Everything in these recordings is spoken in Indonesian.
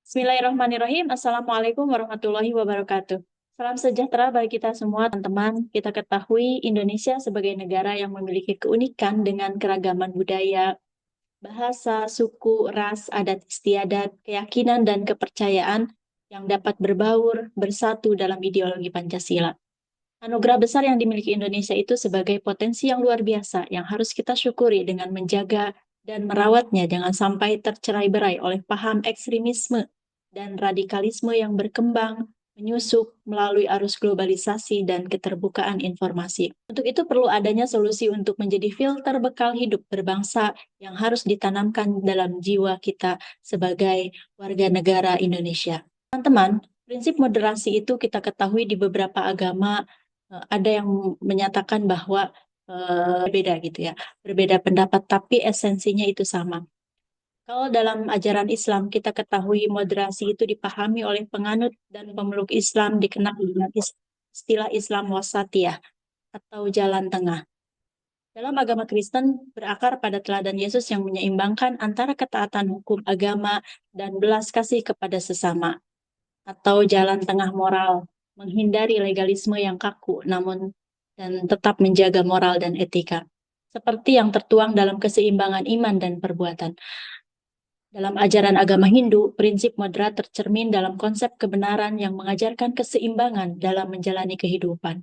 Bismillahirrahmanirrahim. Assalamualaikum warahmatullahi wabarakatuh. Salam sejahtera bagi kita semua, teman-teman. Kita ketahui Indonesia sebagai negara yang memiliki keunikan dengan keragaman budaya, bahasa, suku, ras, adat istiadat, keyakinan, dan kepercayaan yang dapat berbaur, bersatu dalam ideologi Pancasila. Anugerah besar yang dimiliki Indonesia itu sebagai potensi yang luar biasa yang harus kita syukuri dengan menjaga dan merawatnya jangan sampai tercerai-berai oleh paham ekstremisme dan radikalisme yang berkembang, menyusup melalui arus globalisasi dan keterbukaan informasi. Untuk itu perlu adanya solusi untuk menjadi filter bekal hidup berbangsa yang harus ditanamkan dalam jiwa kita sebagai warga negara Indonesia. Teman-teman, prinsip moderasi itu kita ketahui di beberapa agama ada yang menyatakan bahwa berbeda gitu ya, berbeda pendapat tapi esensinya itu sama. Kalau dalam ajaran Islam kita ketahui moderasi itu dipahami oleh penganut dan pemeluk Islam dikenal dengan istilah Islam wasatiyah atau jalan tengah. Dalam agama Kristen berakar pada teladan Yesus yang menyeimbangkan antara ketaatan hukum agama dan belas kasih kepada sesama atau jalan tengah moral, menghindari legalisme yang kaku namun dan tetap menjaga moral dan etika. Seperti yang tertuang dalam keseimbangan iman dan perbuatan. Dalam ajaran agama Hindu, prinsip moderat tercermin dalam konsep kebenaran yang mengajarkan keseimbangan dalam menjalani kehidupan.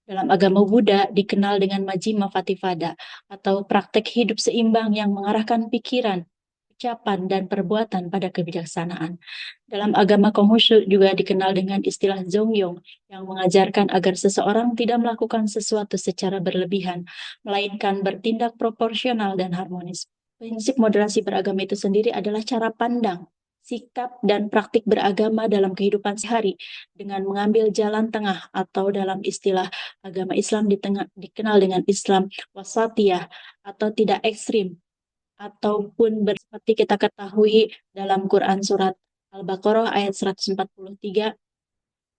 Dalam agama Buddha dikenal dengan Majjhima Patipada atau praktek hidup seimbang yang mengarahkan pikiran, ucapan, dan perbuatan pada kebijaksanaan. Dalam agama Konghucu juga dikenal dengan istilah Zongyong yang mengajarkan agar seseorang tidak melakukan sesuatu secara berlebihan, melainkan bertindak proporsional dan harmonis. Prinsip moderasi beragama itu sendiri adalah cara pandang, sikap, dan praktik beragama dalam kehidupan sehari dengan mengambil jalan tengah atau dalam istilah agama Islam dikenal dengan Islam wasatiyah atau tidak ekstrim ataupun seperti kita ketahui dalam Quran surat Al-Baqarah ayat 143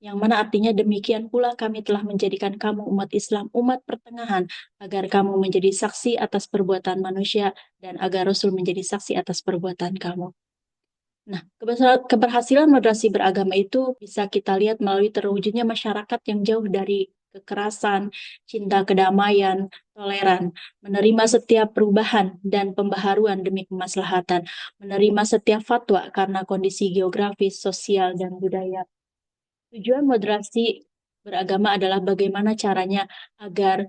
yang mana artinya demikian pula kami telah menjadikan kamu umat Islam, umat pertengahan, agar kamu menjadi saksi atas perbuatan manusia dan agar Rasul menjadi saksi atas perbuatan kamu. Nah, keberhasilan moderasi beragama itu bisa kita lihat melalui terwujudnya masyarakat yang jauh dari kekerasan, cinta kedamaian, toleran, menerima setiap perubahan dan pembaharuan demi kemaslahatan, menerima setiap fatwa karena kondisi geografis, sosial, dan budaya. Tujuan moderasi beragama adalah bagaimana caranya agar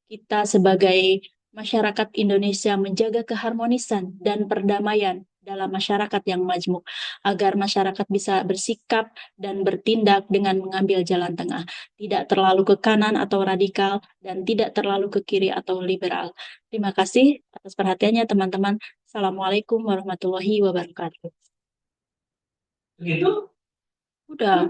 kita sebagai masyarakat Indonesia menjaga keharmonisan dan perdamaian dalam masyarakat yang majmuk, agar masyarakat bisa bersikap dan bertindak dengan mengambil jalan tengah, tidak terlalu ke kanan atau radikal, dan tidak terlalu ke kiri atau liberal. Terima kasih atas perhatiannya, teman-teman. Assalamualaikum warahmatullahi wabarakatuh. Begitu? Udah.